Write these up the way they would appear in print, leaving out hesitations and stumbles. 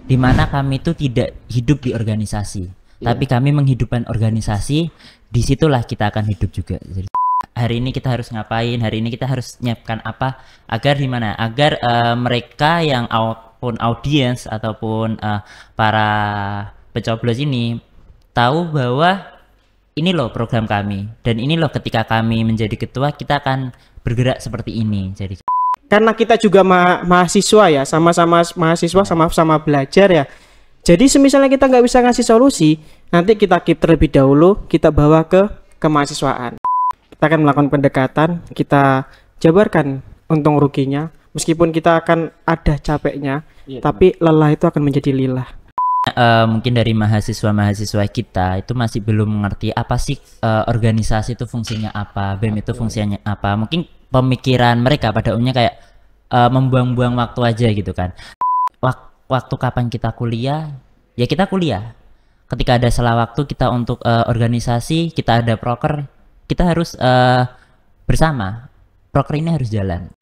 di mana kami itu tidak hidup di organisasi, tapi kami menghidupkan organisasi. Disitulah kita akan hidup juga. Jadi hari ini kita harus ngapain, hari ini kita harus nyiapkan apa agar di mana, agar mereka yang pun audiens ataupun para pencoblos ini tahu bahwa ini loh program kami, dan ini loh ketika kami menjadi ketua kita akan bergerak seperti ini. Jadi karena kita juga mahasiswa ya, sama-sama mahasiswa, sama-sama belajar ya. Jadi semisalnya kita nggak bisa ngasih solusi, nanti kita keep terlebih dahulu, kita bawa ke kemahasiswaan. Kita akan melakukan pendekatan, kita jabarkan untung ruginya. Meskipun kita akan ada capeknya, tapi lelah itu akan menjadi lilah. Mungkin dari mahasiswa kita itu masih belum mengerti apa sih organisasi itu fungsinya apa, BEM itu fungsinya apa. Mungkin pemikiran mereka pada umumnya kayak membuang-buang waktu aja gitu kan. Waktu kapan kita kuliah, ya kita kuliah. Ketika ada sela waktu kita untuk organisasi, kita ada proker, kita harus bersama. Proker ini harus jalan.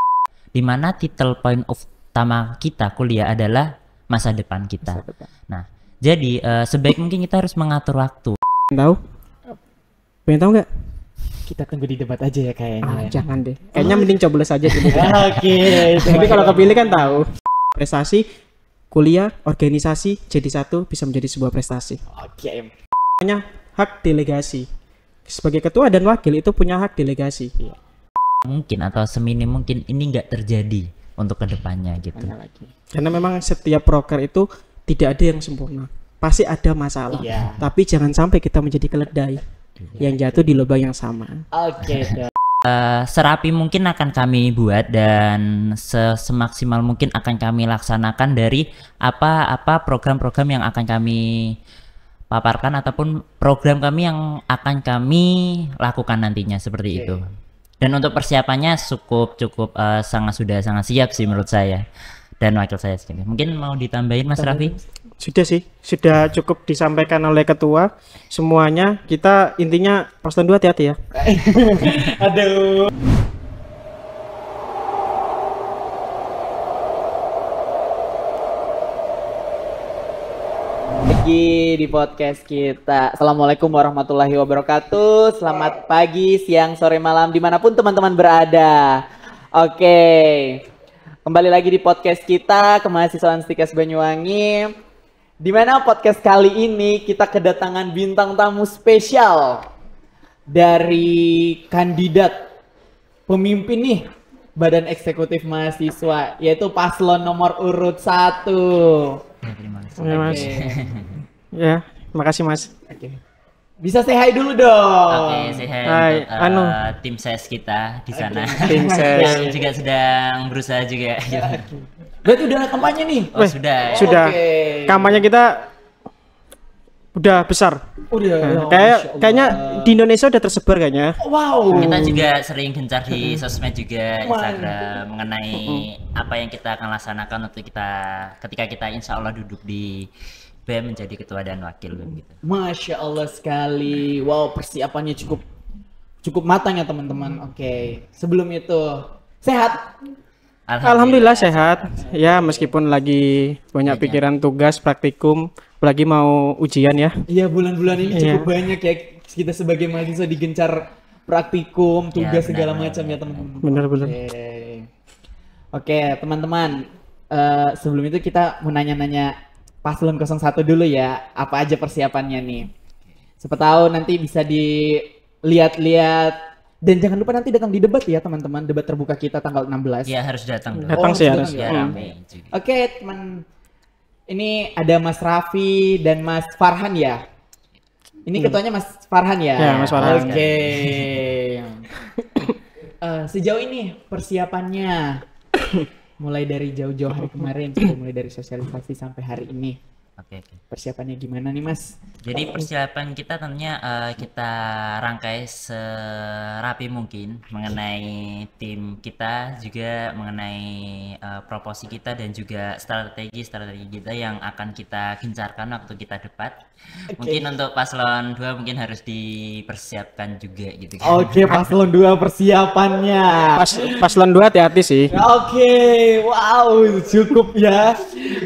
Dimana title point utama kita kuliah adalah masa depan kita. Nah, jadi sebaik mungkin kita harus mengatur waktu. Tahu? Pengen tahu nggak? Kita tunggu di debat aja ya kayaknya. Jangan deh. Kayaknya mending coblos aja dulu. Oke. Tapi kalau kepilih kan tahu. Prestasi, kuliah, organisasi jadi satu bisa menjadi sebuah prestasi. Oke. Namanya hak delegasi. Sebagai ketua dan wakil itu punya hak delegasi. Mungkin atau seminim mungkin ini nggak terjadi untuk kedepannya gitu. Karena memang setiap proker itu tidak ada yang sempurna, pasti ada masalah. Tapi jangan sampai kita menjadi keledai yang jatuh di lubang yang sama. Oke. Serapi mungkin akan kami buat dan semaksimal mungkin akan kami laksanakan dari apa program-program yang akan kami paparkan ataupun program kami yang akan kami lakukan nantinya seperti itu. Dan untuk persiapannya cukup sangat siap sih menurut saya dan wakil saya sendiri. Mungkin mau ditambahin Mas Raffi? Sudah sih, sudah cukup disampaikan oleh ketua semuanya. Kita intinya Paslon 2 hati-hati ya. Aduh. Lagi di podcast kita. Assalamualaikum warahmatullahi wabarakatuh. Selamat pagi, siang, sore, malam dimanapun teman-teman berada. Oke, kembali lagi di podcast kita Kemahasiswaan Stikes Banyuwangi. Dimana podcast kali ini kita kedatangan bintang tamu spesial dari kandidat pemimpin nih Badan Eksekutif Mahasiswa, yaitu paslon nomor urut 1. Terima kasih. Ya, Mas. Ya, makasih Mas. Bisa say hi dulu dong. Oke, say hi untuk tim ses kita di sana. Tim ses yang juga sedang berusaha juga. Berarti udah kampanye nih? Oh, sudah. Sudah. Kampanye kita udah besar. Udah. Kayaknya di Indonesia udah tersebar kayaknya. Wow. Kita juga sering gencar di sosmed juga, Instagram, mengenai apa yang kita akan laksanakan untuk ketika kita insya Allah duduk di BEM menjadi ketua dan wakil gitu. Masya Allah sekali. Wow, persiapannya cukup matang ya teman-teman. Oke. Sebelum itu sehat? Alhamdulillah sehat. Ya, meskipun lagi banyak pikiran tugas, praktikum, apalagi mau ujian ya. Iya, bulan-bulan ini cukup banyak ya kita sebagai mahasiswa digencar praktikum, tugas segala macam ya teman-teman. Benar-benar. Oke, teman-teman. Sebelum itu kita mau nanya-nanya Paslon 01 dulu ya. Apa aja persiapannya nih? Siapa tahu nanti bisa dilihat-lihat. Dan jangan lupa nanti datang di debat ya teman-teman. Debat terbuka kita tanggal 16. Iya, harus datang. Datang sih harus. Rame juga. Oke, teman. Ini ada Mas Raffi dan Mas Farhan ya. Ini ketuanya Mas Farhan ya. Ya, Mas Farhan. Oke. Sejauh ini persiapannya mulai dari jauh-jauh hari kemarin, mulai dari sosialisasi sampai hari ini. Oke. Persiapannya gimana nih Mas? Jadi persiapan kita tentunya kita rangkai serapi mungkin mengenai tim kita, juga mengenai proposi kita dan juga strategi kita yang akan kita gencarkan waktu kita debat. Mungkin untuk paslon 2 mungkin harus dipersiapkan juga gitu kan. Oke, paslon 2 persiapannya. Paslon 2 hati-hati sih. Oke, wow, cukup ya.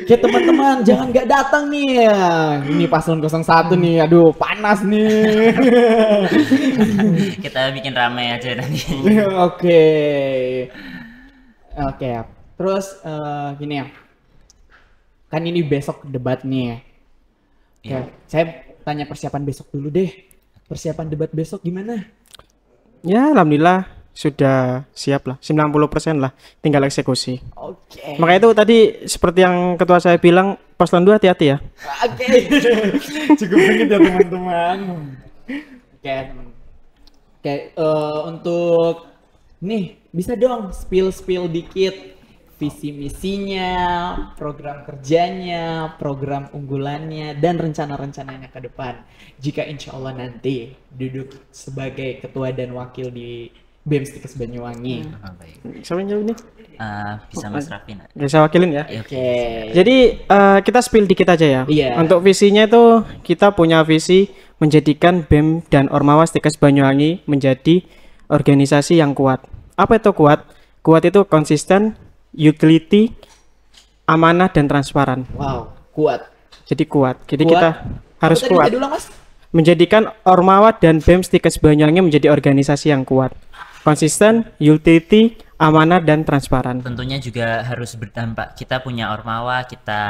Oke teman-teman, jangan nggak datang nih. Ini paslon 01 nih, aduh panas nih. Kita bikin ramai aja nanti. Oke. Oke, terus gini ya. Kan ini besok debat nih. Oke, Iya. saya tanya persiapan besok dulu deh. Persiapan debat besok gimana? Ya, alhamdulillah sudah siap lah, 90% lah, tinggal eksekusi. Oke. Makanya itu tadi seperti yang ketua saya bilang, paslon 2 hati-hati ya. Oke. Cukup banget ya teman-teman. Oke, teman. Oke, untuk nih bisa dong spill dikit visi misinya, program kerjanya, program unggulannya, dan rencana-rencananya ke depan. Jika insya Allah nanti duduk sebagai ketua dan wakil di BEM Stikes Banyuwangi. Oh, baik. Siapa yang jawab ini? Bisa Mas Raffi. Ya, saya wakilin ya. Oke. Jadi kita spill dikit aja ya. Iya. Untuk visinya itu kita punya visi menjadikan BEM dan Ormawa Stikes Banyuwangi menjadi organisasi yang kuat. Apa itu kuat? Kuat itu konsisten, utility, amanah dan transparan. Wow, kuat. Jadi kuat. Jadi Kuat. kita harus Apa tadi? kuat. Bisa diulang, Mas? Menjadikan Ormawa dan BEM Stikes Banyuwangi menjadi organisasi yang kuat. Konsisten, utility, amanah dan transparan. Tentunya juga harus berdampak. Kita punya Ormawa, kita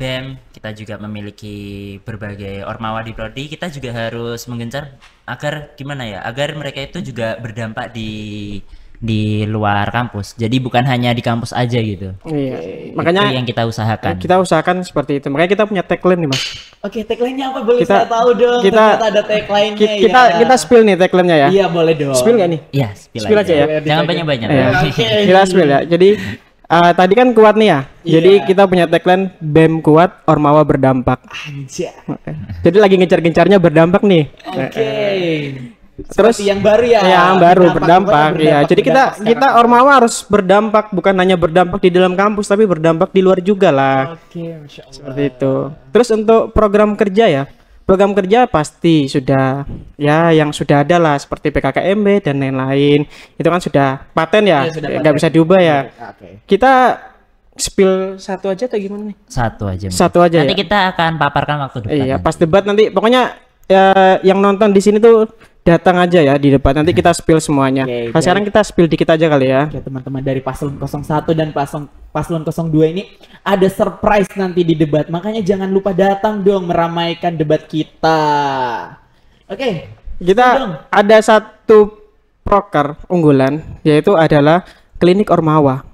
BEM, kita juga memiliki berbagai Ormawa di prodi. Kita juga harus menggencar agar gimana ya? Agar mereka itu juga berdampak di luar kampus. Jadi bukan hanya di kampus aja gitu. Iya. Makanya Itu yang kita usahakan. kita usahakan seperti itu. Makanya kita punya tagline nih, Mas. Oke, tagline-nya apa? Boleh Kita- saya tahu dong. kita- Ternyata ada tagline-nya Kita ya. spill nih tagline-nya ya. Iya, boleh dong. Spill nggak nih? Iya, spill Spill aja ya. Jangan banyak-banyak. Iya. Oke. Kita spill ya. Jadi tadi kan kuat nih ya. Jadi Iya. kita punya tagline BEM kuat, Ormawa berdampak. Anjay. Jadi lagi ngejar-gencarnya berdampak nih. Oke. Terus Seperti yang baru ya. yang baru Berdampak, berdampak, gimana ya. Jadi kita sekarang? Ormawa harus berdampak, bukan hanya berdampak di dalam kampus tapi berdampak di luar juga lah. Oke, Masya Allah. Seperti itu. Terus untuk program kerja ya. Program kerja pasti sudah ya yang sudah ada lah seperti PKKMB dan lain-lain. Itu kan sudah paten ya. Iya, sudah Nggak paten. bisa diubah ya. Oke. Kita spill satu aja atau gimana nih? Satu aja. Mas. Satu aja Nanti ya. kita akan paparkan waktu depan. Iya, pas debat nanti pokoknya yang nonton di sini tuh datang aja ya di debat. Nanti kita spill semuanya. Oke, Nah, sekarang kita spill dikit aja kali ya. Oke, teman-teman dari paslon 01 dan paslon 02 ini ada surprise nanti di debat. Makanya jangan lupa datang dong meramaikan debat kita. Oke. Kita dong. ada satu proker unggulan yaitu adalah klinik Ormawa.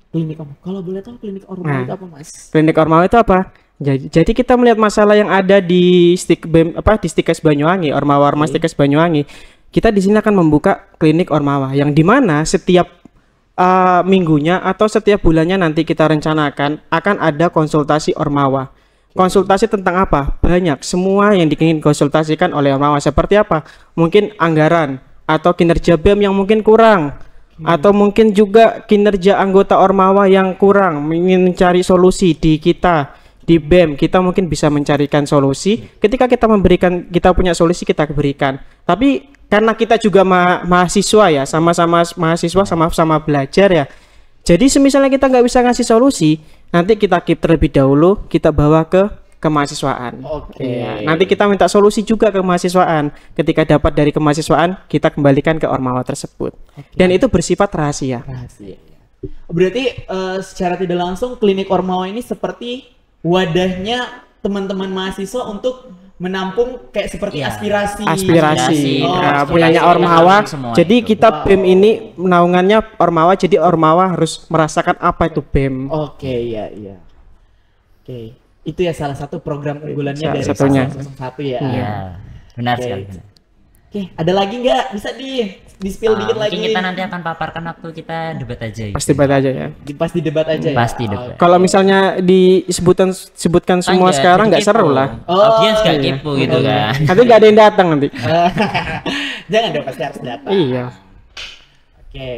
Klinik Ormawa. Kalau boleh tahu klinik Ormawa Nah. itu apa, Mas? Klinik Ormawa itu apa? Jadi kita melihat masalah yang ada di di Stikes Banyuwangi, Ormawa Stikes Banyuwangi. Kita di sini akan membuka klinik Ormawa yang dimana setiap minggunya atau setiap bulannya nanti kita rencanakan akan ada konsultasi Ormawa. Konsultasi tentang apa? Banyak. Semua yang ingin konsultasikan oleh Ormawa seperti apa? Mungkin anggaran atau kinerja BEM yang mungkin kurang. Atau mungkin juga kinerja anggota Ormawa yang kurang, ingin mencari solusi di kita di BEM. Kita mungkin bisa mencarikan solusi. Ketika kita punya solusi kita berikan. Tapi karena kita juga mahasiswa ya, sama-sama mahasiswa, sama-sama belajar ya. Jadi semisalnya kita nggak bisa ngasih solusi, nanti kita keep terlebih dahulu, kita bawa ke kemahasiswaan. Oke. Iya, nanti kita minta solusi juga ke kemahasiswaan. Ketika dapat dari kemahasiswaan, kita kembalikan ke Ormawa tersebut. Dan itu bersifat rahasia. Rahasia. Berarti secara tidak langsung klinik Ormawa ini seperti wadahnya teman-teman mahasiswa untuk menampung kayak seperti Iya. aspirasi. Aspirasi. Oh, Nah, aspirasi. punyanya Ormawa. Semua Jadi itu. kita BEM ini naungannya Ormawa. Jadi Ormawa harus merasakan apa itu BEM. Oke, iya. Oke. Itu ya salah satu program unggulannya Salah dari satunya. paslon 01 ya. Iya, benar Oke. sekali. Oke, ada lagi nggak? Bisa di spill dikit lagi. Mungkin kita nanti akan paparkan waktu kita debat aja. Pasti debat aja ya. Pas di debat aja ya. Pasti debat. Kalau misalnya disebutkan semua Enggak, sekarang nggak jadi seru kepo. lah. Audiens gak iya. kepo gitu kan. Nanti nggak ada yang datang nanti. Jangan dong, pasti harus datang. Iya. Oke.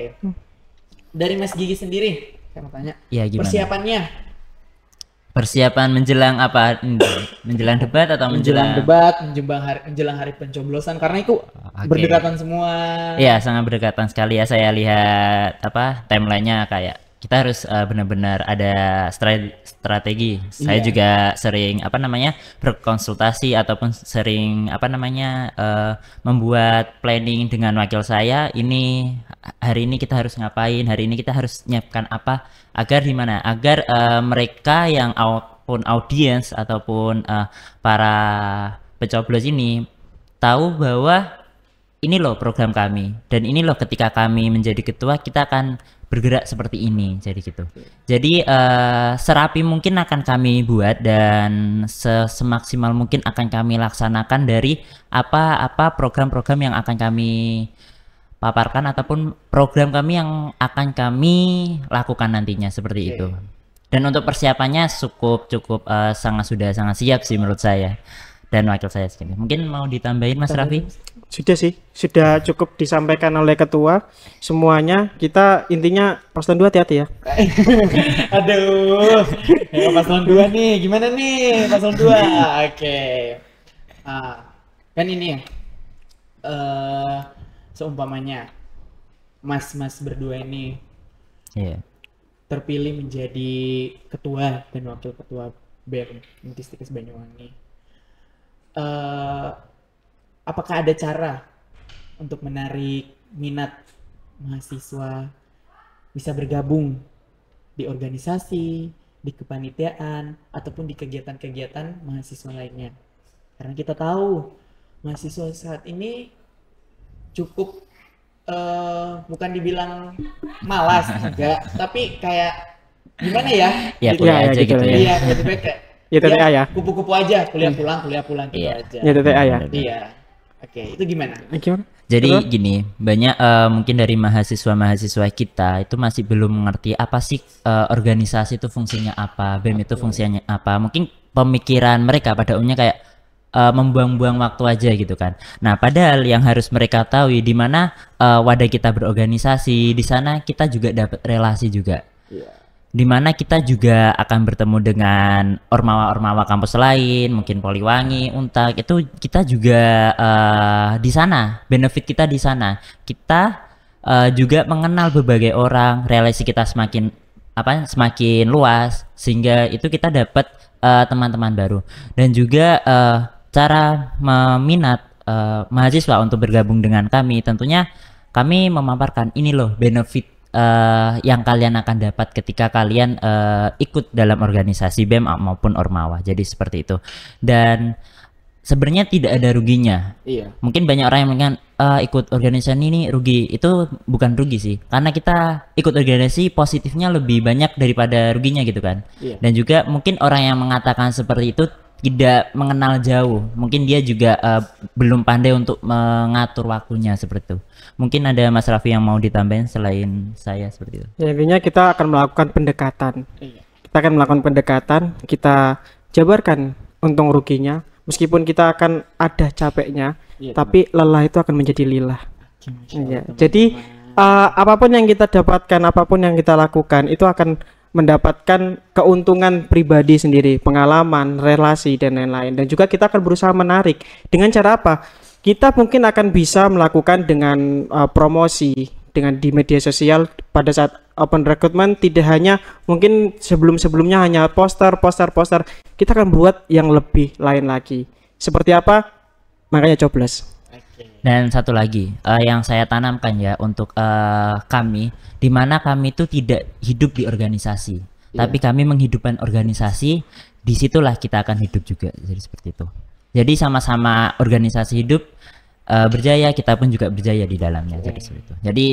Dari Mas Gigi sendiri, saya mau tanya. Iya, gimana? Persiapan menjelang apa? Menjelang debat atau Menjelang debat, menjelang hari pencoblosan, karena itu Oke. berdekatan semua. Iya, sangat berdekatan sekali ya. Saya lihat apa timelinenya kayak kita harus benar-benar ada strategi. Saya Iya. juga sering apa namanya berkonsultasi ataupun sering apa namanya membuat planning dengan wakil saya. Ini hari ini kita harus ngapain, hari ini kita harus nyiapkan apa agar di mana agar mereka yang pun audiens ataupun para pencoblos ini tahu bahwa ini loh program kami dan ini loh ketika kami menjadi ketua kita akan bergerak seperti ini, jadi gitu. Jadi serapi mungkin akan kami buat dan semaksimal mungkin akan kami laksanakan dari apa program-program yang akan kami paparkan ataupun program kami yang akan kami lakukan nantinya seperti itu. Dan untuk persiapannya cukup sangat siap sih menurut saya dan wakil saya sendiri. Mungkin mau ditambahin Mas Raffi? Sudah sih, sudah cukup disampaikan oleh ketua semuanya. Kita intinya paslon 2 hati-hati ya. Aduh, ya, paslon 2 nih, gimana nih paslon 2? Oke. Kan ini ya, seumpamanya mas-mas berdua ini Iya. terpilih menjadi ketua dan wakil ketua BEM Intistikes Banyuwangi. Apakah ada cara untuk menarik minat mahasiswa bisa bergabung di organisasi, di kepanitiaan, ataupun di kegiatan-kegiatan mahasiswa lainnya? Karena kita tahu mahasiswa saat ini cukup bukan dibilang malas enggak, tapi kayak gimana ya? Ya, Gitu. kuliah Ya, aja gitu gitu ya. ya. Iya, gitu kayak Ya TTA ya. kupu-kupu aja, kuliah pulang gitu Iya. aja. Ya TTA ya. Iya. Oke, itu gimana? Gimana? Jadi Betul? gini, banyak mungkin dari mahasiswa-mahasiswa kita itu masih belum mengerti apa sih organisasi itu fungsinya apa, BEM itu fungsinya apa. Mungkin pemikiran mereka pada umumnya kayak membuang-buang waktu aja gitu kan. Nah, padahal yang harus mereka tahu di mana wadah kita berorganisasi, di sana kita juga dapat relasi juga. Di mana kita juga akan bertemu dengan ormawa-ormawa kampus lain, mungkin Poliwangi, Untak, itu kita juga di sana, benefit kita di sana. Kita juga mengenal berbagai orang, relasi kita semakin luas, sehingga itu kita dapat teman-teman baru. Dan juga cara meminat mahasiswa untuk bergabung dengan kami, tentunya kami memaparkan ini loh benefit yang kalian akan dapat ketika kalian ikut dalam organisasi BEM maupun Ormawa. Jadi seperti itu. Dan sebenarnya tidak ada ruginya. Iya. Mungkin banyak orang yang mengatakan ikut organisasi ini rugi. Itu bukan rugi sih. Karena kita ikut organisasi positifnya lebih banyak daripada ruginya gitu kan. Iya. Dan juga mungkin orang yang mengatakan seperti itu tidak mengenal jauh. Mungkin dia juga belum pandai untuk mengatur waktunya seperti itu. Mungkin ada Mas Raffi yang mau ditambahin selain saya seperti itu. Ya, intinya kita akan melakukan pendekatan. Iya. Kita akan melakukan pendekatan, kita jabarkan untung ruginya. Meskipun kita akan ada capeknya, Iya, tapi lelah itu akan menjadi lilah. Masya Iya. Allah, Jadi apapun yang kita dapatkan, apapun yang kita lakukan, itu akan mendapatkan keuntungan pribadi sendiri, pengalaman, relasi dan lain-lain. Dan juga kita akan berusaha menarik. Dengan cara apa? Kita mungkin akan bisa melakukan dengan promosi dengan di media sosial pada saat open recruitment, tidak hanya mungkin sebelum-sebelumnya hanya poster. Kita akan buat yang lebih lain lagi. Seperti apa? Makanya coblos. Oke. Dan satu lagi yang saya tanamkan ya untuk kami, di mana kami itu tidak hidup di organisasi, tapi kami menghidupkan organisasi. Disitulah kita akan hidup juga. Jadi seperti itu. Jadi sama-sama organisasi hidup berjaya, kita pun juga berjaya di dalamnya. Jadi seperti itu. Jadi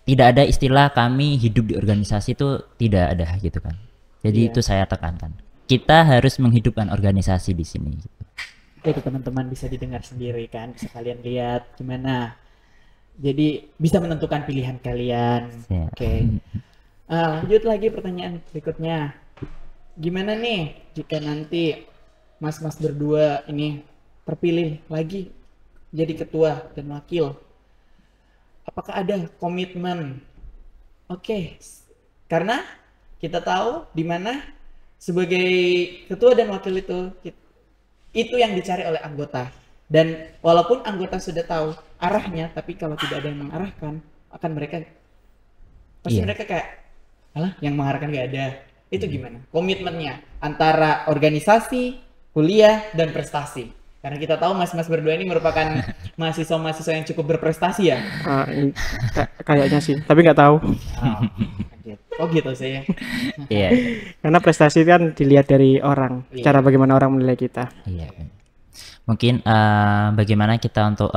tidak ada istilah kami hidup di organisasi, itu tidak ada gitu kan. Jadi itu saya tekankan. Kita harus menghidupkan organisasi di sini. Gitu. Jadi teman-teman bisa didengar sendiri kan, bisa kalian lihat gimana. Jadi bisa menentukan pilihan kalian. Siap. Oke. Lanjut lagi pertanyaan berikutnya. Gimana nih jika nanti mas-mas berdua ini terpilih lagi jadi ketua dan wakil? Apakah ada komitmen? Oke, karena kita tahu di mana sebagai ketua dan wakil itu yang dicari oleh anggota. Dan walaupun anggota sudah tahu arahnya, tapi kalau tidak ada yang mengarahkan, akan pasti Iya. mereka kayak, alah yang mengarahkan gak ada. Itu gimana? Komitmennya antara organisasi, kuliah, dan prestasi. Karena kita tahu mas-mas berdua ini merupakan mahasiswa-mahasiswa yang cukup berprestasi ya. Kayaknya sih, tapi nggak tahu. Oh gitu sih. Iya. Karena prestasi kan dilihat dari orang, Iya. cara bagaimana orang menilai kita. Iya. Mungkin bagaimana kita untuk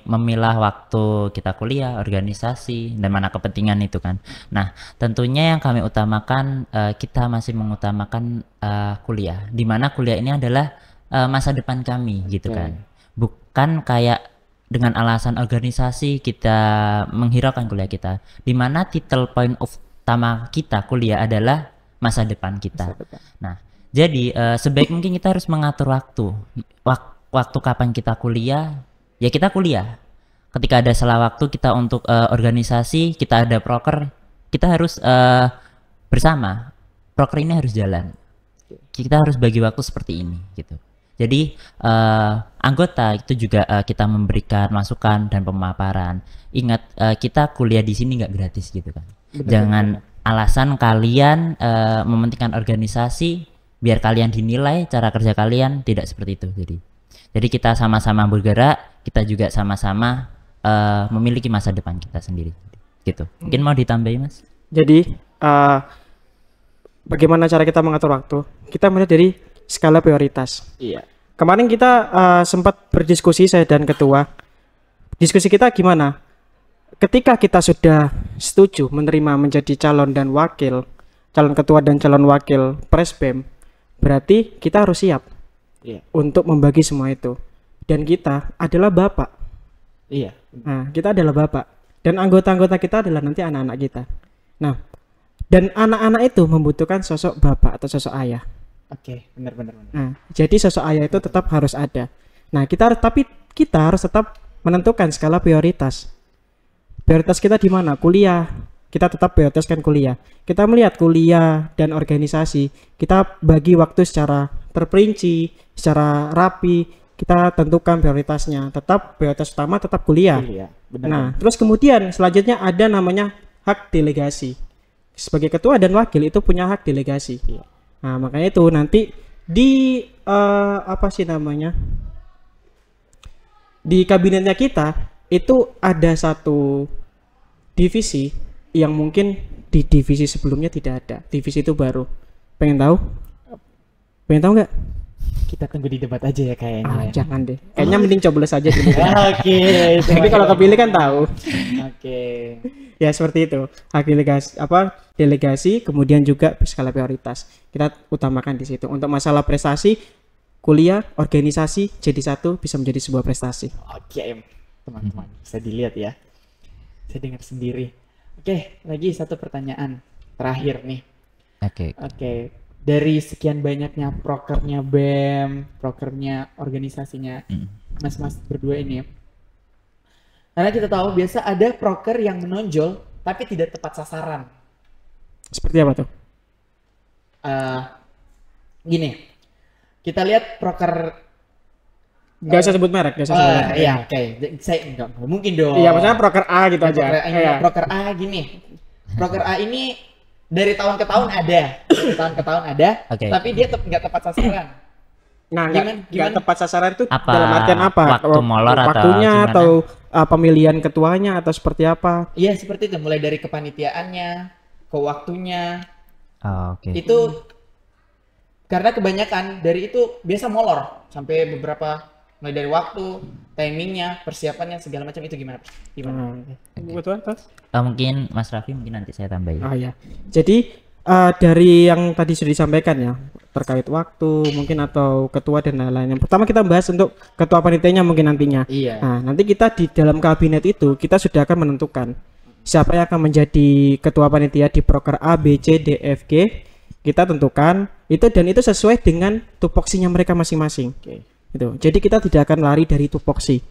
memilah waktu kita kuliah, organisasi, dan mana kepentingan itu kan. Nah, tentunya yang kami utamakan, kita masih mengutamakan kuliah. Di mana kuliah ini adalah masa depan kami gitu kan. Bukan kayak dengan alasan organisasi kita menghiraukan kuliah kita. Di mana title point utama kita kuliah adalah masa depan kita. Nah, jadi sebaik mungkin kita harus mengatur waktu. Waktu kapan kita kuliah, ya kita kuliah. Ketika ada salah waktu kita untuk organisasi, kita ada proker, kita harus bersama. Proker ini harus jalan. Kita harus bagi waktu seperti ini gitu. Jadi anggota itu juga kita memberikan masukan dan pemaparan. Ingat kita kuliah di sini nggak gratis gitu kan. Jangan alasan kalian mementingkan organisasi biar kalian dinilai cara kerja kalian, tidak seperti itu. Jadi kita sama-sama bergerak, kita juga sama-sama memiliki masa depan kita sendiri gitu. Mungkin mau ditambahin Mas? Jadi bagaimana cara kita mengatur waktu? Kita melihat dari skala prioritas. Iya. Kemarin kita sempat berdiskusi, saya dan ketua. Diskusi kita gimana? Ketika kita sudah setuju menerima menjadi calon dan wakil, calon ketua dan calon wakil Presbem, berarti kita harus siap untuk membagi semua itu. Dan kita adalah bapak. Iya. Nah, kita adalah bapak. Dan anggota-anggota kita adalah nanti anak-anak kita. Nah, dan anak-anak itu membutuhkan sosok bapak atau sosok ayah. Oke, benar. Nah, jadi sosok ayah itu tetap harus ada. Nah, tapi kita harus tetap menentukan skala prioritas. Prioritas kita di mana? Kuliah. Kita tetap prioritaskan kuliah. Kita melihat kuliah dan organisasi, kita bagi waktu secara terperinci, secara rapi, kita tentukan prioritasnya. Tetap prioritas utama tetap kuliah. Iya, benar. Nah, terus kemudian selanjutnya ada namanya hak delegasi. Sebagai ketua dan wakil itu punya hak delegasi. Iya. Nah, makanya itu nanti di apa sih namanya? Di kabinetnya kita itu ada satu divisi yang mungkin di divisi sebelumnya tidak ada. Divisi itu baru. Pengen tahu? Pengen tahu nggak? Kita tunggu di debat aja ya kayaknya. Jangan deh. Kayaknya mending coblos aja dulu. Oke. Jadi kalau kepilih kan tahu. Oke. Ya seperti itu. Hak delegasi, kemudian juga skala prioritas. Kita utamakan di situ. Untuk masalah prestasi, kuliah, organisasi jadi satu bisa menjadi sebuah prestasi. Oke, teman-teman, bisa dilihat ya. Saya dengar sendiri. Oke, lagi satu pertanyaan terakhir nih. Oke. Dari sekian banyaknya prokernya BEM, prokernya organisasinya, mas-mas berdua ini, karena kita tahu biasa ada proker yang menonjol tapi tidak tepat sasaran. Seperti apa tuh? Gini, kita lihat proker. Gak usah sebut merek, gak usah sebut merek. Iya, oke. Saya enggak mungkin dong. Iya, maksudnya proker A gitu aja. Proker A gini. Proker A ini dari tahun ke tahun ada, dari tahun ke tahun ada, tapi dia nggak tepat sasaran. Nah, nggak tepat sasaran itu apa, dalam artian apa? Waktu molor waktunya atau pemilihan ketuanya atau seperti apa? Iya, seperti itu. Mulai dari kepanitiaannya, ke waktunya. Oke. Itu karena kebanyakan dari itu biasa molor sampai beberapa, mulai dari waktu, timingnya, persiapannya, segala macam itu gimana? Betul, mungkin Mas Raffi mungkin nanti saya tambahin. Oh ya. Jadi dari yang tadi sudah disampaikan ya terkait waktu mungkin atau ketua dan lain-lain. Yang pertama kita bahas untuk ketua panitianya mungkin nantinya. Iya. Nah, nanti kita di dalam kabinet itu kita sudah akan menentukan siapa yang akan menjadi ketua panitia di proker A, B, C, D, F, G. Kita tentukan itu dan itu sesuai dengan tupoksinya mereka masing-masing. Oke. Gitu. Jadi kita tidak akan lari dari tupoksi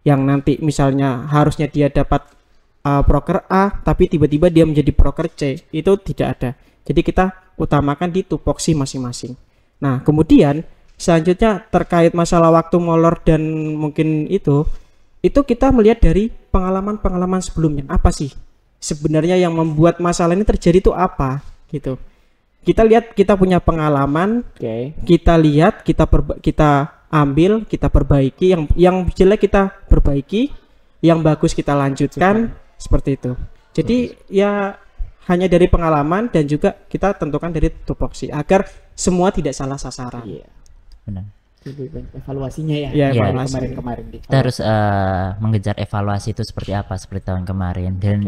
yang nanti misalnya harusnya dia dapat proker A tapi tiba-tiba dia menjadi proker C. Itu tidak ada. Jadi kita utamakan di tupoksi masing-masing. Nah, kemudian selanjutnya terkait masalah waktu molor dan mungkin itu kita melihat dari pengalaman-pengalaman sebelumnya. Apa sih sebenarnya yang membuat masalah ini terjadi itu apa gitu. Kita lihat kita punya pengalaman, Oke. kita lihat kita ambil, kita perbaiki, yang jelek kita perbaiki, yang bagus kita lanjutkan seperti itu. Jadi ya hanya dari pengalaman dan juga kita tentukan dari tupoksi agar semua tidak salah sasaran. Iya. Benar. Lebih banyak evaluasinya ya. Iya, Dari evaluasi. kemarin-kemarin di. Kita harus mengejar evaluasi itu seperti apa seperti tahun kemarin dan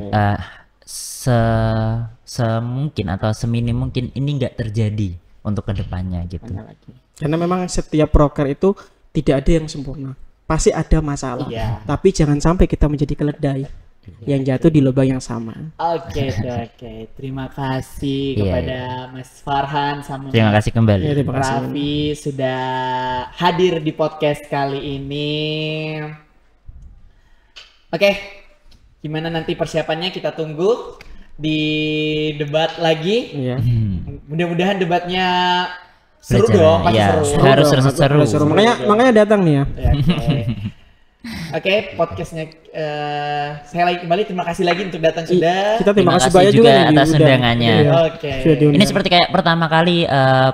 semungkin atau seminim mungkin ini nggak terjadi untuk kedepannya gitu. Mana lagi? Karena memang setiap proker itu tidak ada yang sempurna. Pasti ada masalah. Iya. Tapi jangan sampai kita menjadi keledai yang jatuh di lubang yang sama. Oke. Terima kasih Iya, kepada Mas Farhan sama Terima kasih kembali. Ya, terima kasih. Raffi sudah hadir di podcast kali ini. Oke, gimana nanti persiapannya kita tunggu di debat lagi. Iya. Mudah-mudahan debatnya seru Berjalan. dong, pasti Iya, seru. harus dong, seru. harus seru. Makanya datang nih ya. Ya, Oke, podcastnya saya lagi kembali. Terima kasih lagi untuk datang sudah. Kita terima kasih Terima banyak kasih juga juga nih atas diundang. undangannya. Iya, Oke. sudah diundang. Ini seperti kayak pertama kali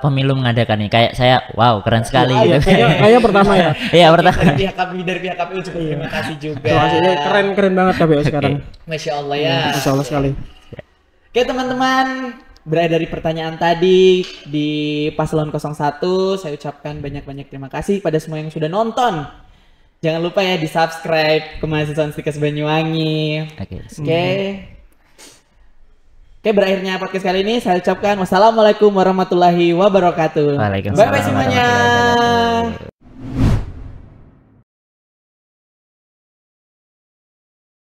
pemilu mengadakan nih. Kayak saya wow keren sekali Iya, gitu. kayaknya pertama ya. Iya pertama. Dari pihak KPU juga terima kasih juga. Terima kasih. Keren banget KPU sekarang. Masya Allah ya. Masya Allah sekali. Oke teman-teman, berawal dari pertanyaan tadi di paslon 01, saya ucapkan banyak-banyak terima kasih pada semua yang sudah nonton. Jangan lupa ya di subscribe ke Mahasiswa Stikes Banyuwangi. Oke. Oke, berakhirnya podcast kali ini saya ucapkan wassalamualaikum warahmatullahi wabarakatuh. Waalaikumsalam Bye bye semuanya. warahmatullahi wabarakatuh.